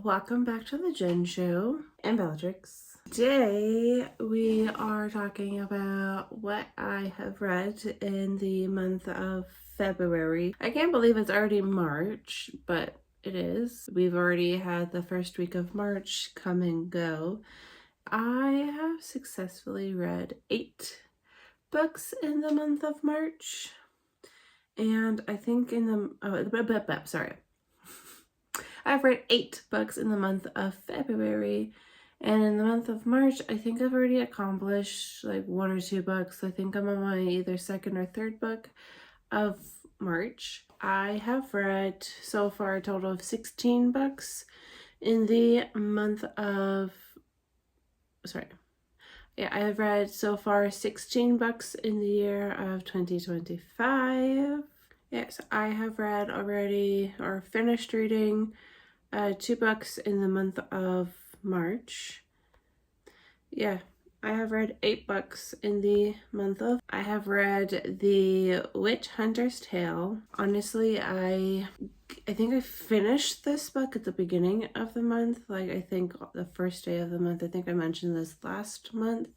Welcome back to the Jen Show and Bellatrix. Today we are talking about what I have read in the month of February. I can't believe it's already March, but it is. We've already had the first week of March come and go. I have successfully read 8 books in the month of March. And I think in the, I've read 8 books in the month of February, and in the month of March, I think I've already accomplished like 1 or 2 books. I think I'm on my either second or third book of March. I have read so far a total of 16 books in the month of, I have read so far 16 books in the year of 2025. Yes, I have read already or finished reading 2 books in the month of March. Yeah, I have read 8 books in the month of. I have read The Witch Hunter's Tale. Honestly, I think I finished this book at the beginning of the month. Like, I think the first day of the month. I think I mentioned this last month.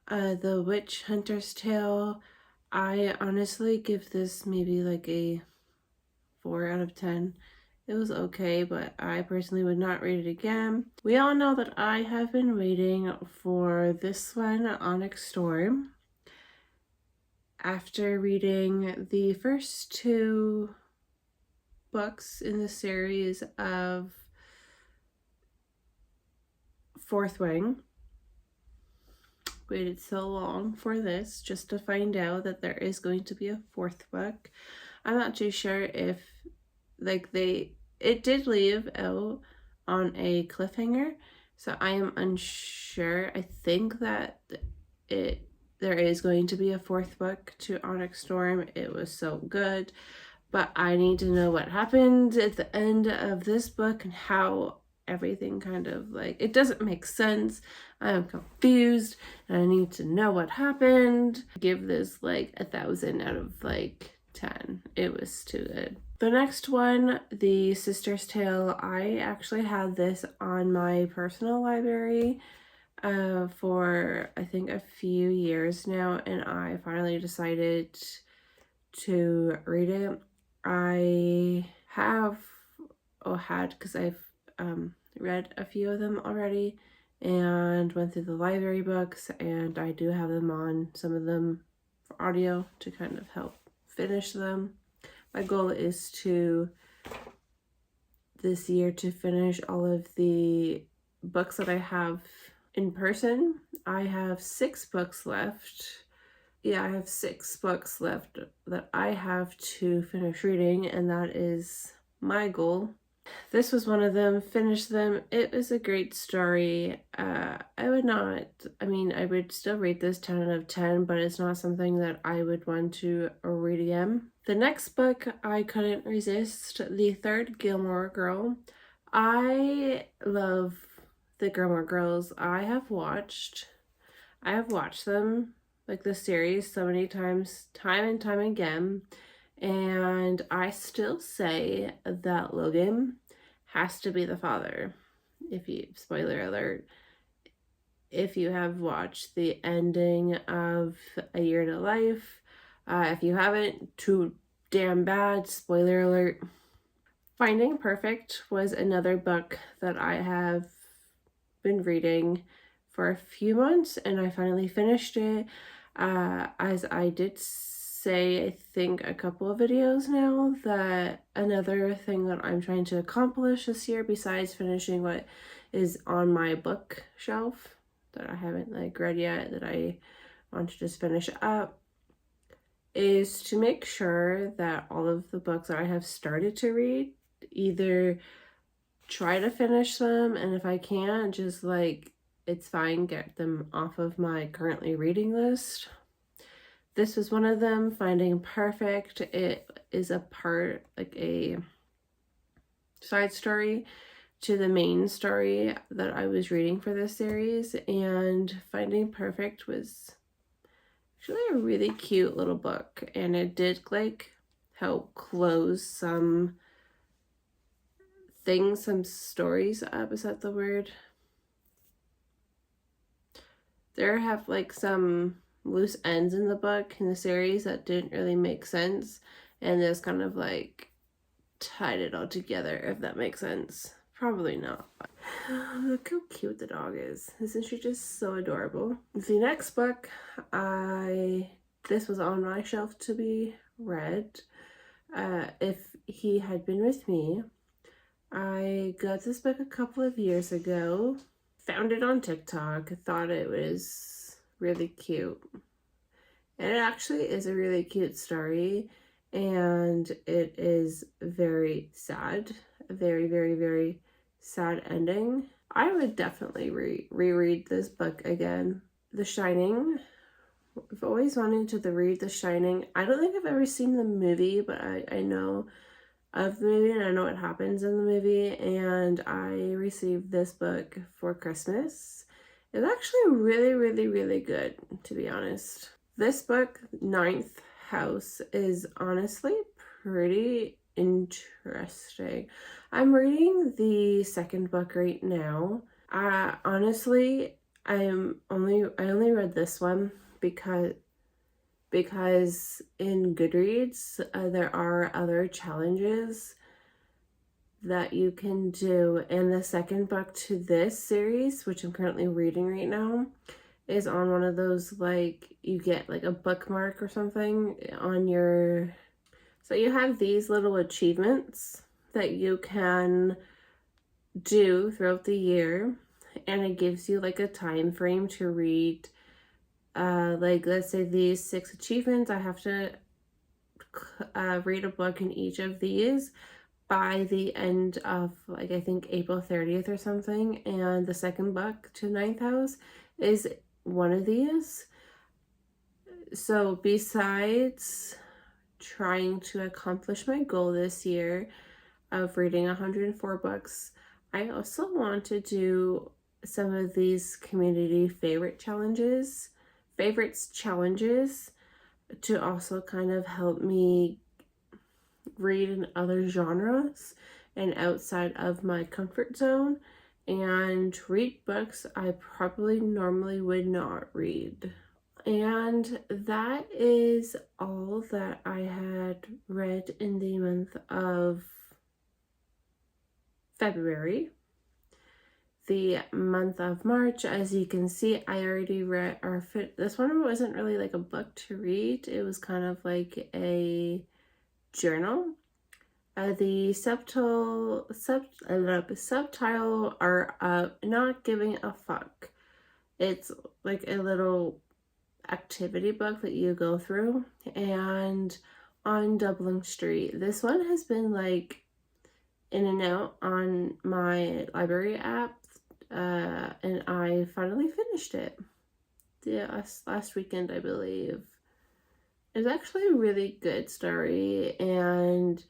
The Witch Hunter's Tale. I honestly give this maybe like a 4 out of 10. It was okay, but I personally would not read it again. We all know that I have been waiting for this one, Onyx Storm. After reading the first 2 books in the series of Fourth Wing, waited so long for this just to find out that there is going to be a 4th book. I'm not too sure if it did leave out on a cliffhanger, so I am unsure. I think that there is going to be a 4th book to Onyx Storm. It was so good, but I need to know what happened at the end of this book and how everything kind of it doesn't make sense. I am confused and I need to know what happened. Give this 1,000 out of 10. It was too good. The next one, The Sister's Tale, I actually had this on my personal library for I think a few years now, and I finally decided to read it. I have because I've read a few of them already and went through the library books, and I do have them on, some of them for audio to kind of help finish them. My goal is this year to finish all of the books that I have in person. I have 6 books left. Yeah, I have 6 books left that I have to finish reading, and that is my goal. This was one of them. Finish them. It was a great story. I would still rate this 10 out of 10, but it's not something that I would want to read again. The next book, I couldn't resist, The Third Gilmore Girl. I love the Gilmore Girls. I have watched them, the series, so many times, time and time again. And I say that Logan has to be the father. Spoiler alert, if you have watched the ending of A Year to Life, if you haven't, too damn bad, spoiler alert. Finding Perfect was another book that I have been reading for a few months, and I finally finished it. As I did say, I think a couple of videos now, that another thing that I'm trying to accomplish this year, besides finishing what is on my bookshelf that I haven't read yet, that I want to just finish up, is to make sure that all of the books that I have started to read, either try to finish them, and if I can't, just it's fine, get them off of my currently reading list. This was one of them, Finding Perfect. It is a side story to the main story that I was reading for this series, and Finding Perfect was actually a really cute little book, and it did help close some things, some stories up. Is that the word? There have like some loose ends in the book in the series that didn't really make sense, and this kind of like tied it all together, if that makes sense. Probably not. Look how cute the dog is. Isn't she just so adorable? The next book, this was on my shelf to be read. If he had been with me, I got this book a couple of years ago. Found it on TikTok. Thought it was really cute. And it actually is a really cute story. And it is very sad. A very, very, very sad ending. I would definitely reread this book again. The Shining. I've always wanted to read The Shining. I don't think I've ever seen the movie, but I know of the movie and I know what happens in the movie, and I received this book for Christmas. It's actually really, really, really good, to be honest. This book, Ninth House, is honestly pretty interesting. I'm reading the second book right now. Honestly, I only read this one because in Goodreads there are other challenges that you can do, and the second book to this series, which I'm currently reading right now, is on one of those, like, you get like a bookmark or something on your, so you have these little achievements that you can do throughout the year, and it gives you like a time frame to read. Like, let's say these 6 achievements, I have to read a book in each of these by the end of, like, I think April 30th or something. And the second book to Ninth House is one of these. So besides trying to accomplish my goal this year of reading 104 books, I also want to do some of these community favorites challenges to also kind of help me read in other genres and outside of my comfort zone, and read books I probably normally would not read. And that is all that I had read in the month of February. The month of March, as you can see, I already read, this one wasn't really like a book to read. It was kind of like a journal. The subtitle are Not Giving a Fuck. It's like a little activity book that you go through, and on Dublin Street. This one has been like in and out on my library app, and I finally finished it. Yeah, last weekend, I believe. It's actually a really good story, and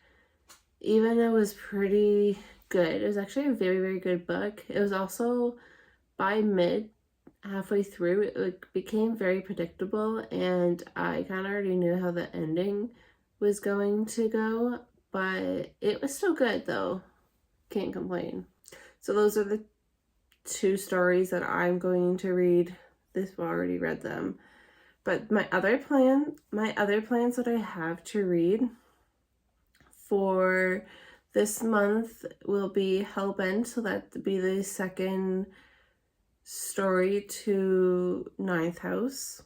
even it was pretty good. It was actually a very, very good book. It was also by halfway through, it became very predictable, and I kind of already knew how the ending was going to go, but it was still good though. Can't complain. So those are the 2 stories that I'm going to read. I've already read them. But my other plans that I have to read for this month will be Hellbent, so that'd be the second story to Ninth House.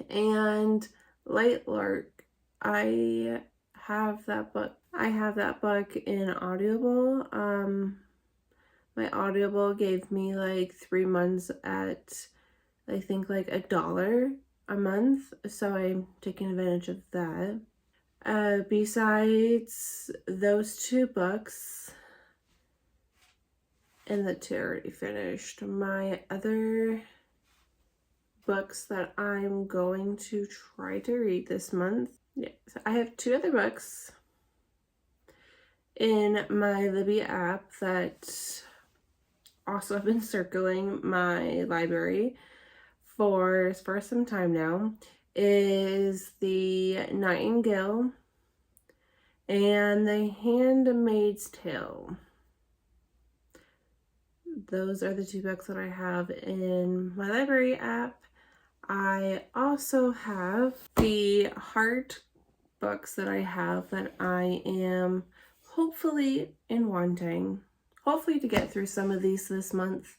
And Light Lark, I have that book. In Audible. My Audible gave me like 3 months at, I think, like $1 a month, so I'm taking advantage of that. Besides those 2 books, and the 2 already finished, my other books that I'm going to try to read this month. Yeah, so I have 2 other books in my Libby app that also have been circling my library for some time now. Is The Nightingale and The Handmaid's Tale. Those are the 2 books that I have in my library app. I also have the hard books that I have that I am hopefully hopefully to get through some of these this month,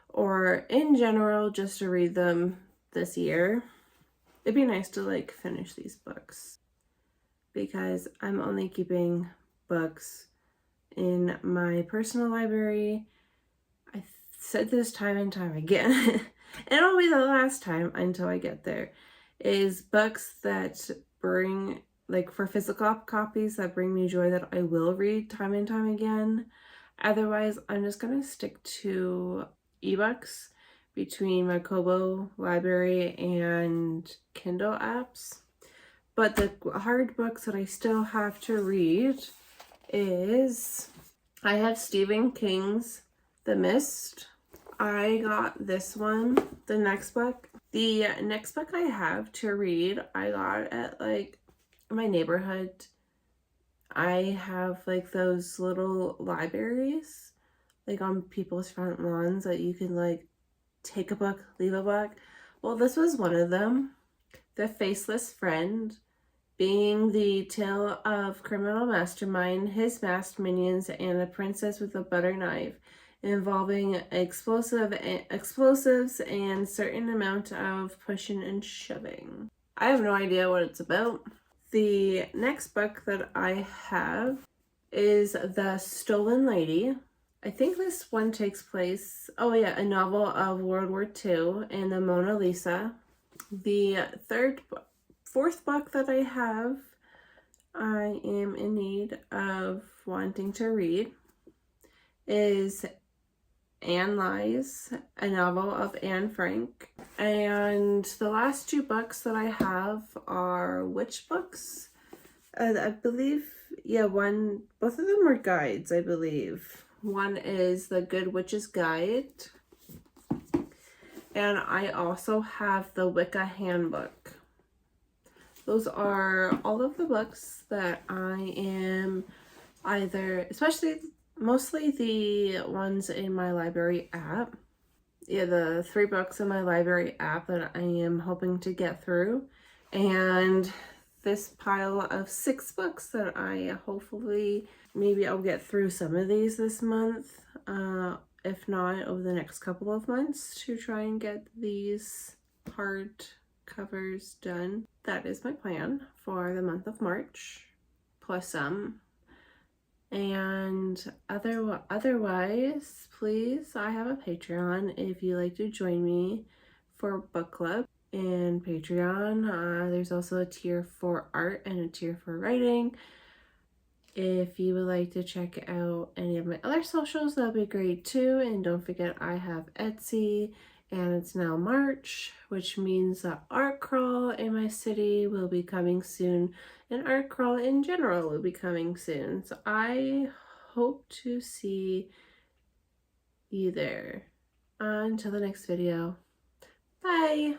or in general just to read them this year. It'd be nice to like finish these books because I'm only keeping books in my personal library. I said this time and time again, and it'll be the last time until I get there, is books that bring, like for physical copies that bring me joy that I will read time and time again. Otherwise, I'm just going to stick to ebooks between my Kobo library and Kindle apps. But the hard books that I still have to read is, I have Stephen King's The Mist. I got this one, the next book. The next book I have to read, I got at like my neighborhood. I have like those little libraries like on people's front lawns that you can like take a book, leave a book. Well, this was one of them. The Faceless Friend, being the tale of criminal mastermind, his masked minions, and a princess with a butter knife, involving explosives and certain amount of pushing and shoving. I have no idea what it's about. The next book that I have is The Stolen Lady. I think this one takes place, a novel of World War II and the Mona Lisa. The fourth book that I have, I am in need of wanting to read, is Anne Lies, a novel of Anne Frank. And the last 2 books that I have are witch books. I believe, both of them are guides, I believe. One is The Good Witch's Guide, and I also have the Wicca Handbook. Those are all of the books that I am mostly the ones in my library app. Yeah, the 3 books in my library app that I am hoping to get through. And this pile of 6 books that I hopefully, maybe I'll get through some of these this month. If not, over the next couple of months to try and get these hard covers done. That is my plan for the month of March, plus some. And otherwise, please, I have a Patreon if you like to join me for book club. And Patreon, there's also a tier for art and a tier for writing. If you would like to check out any of my other socials, that'll be great too. And don't forget, I have Etsy, and it's now March, which means that art crawl in my city will be coming soon, and art crawl in general will be coming soon. So I hope to see you there. Until the next video, bye!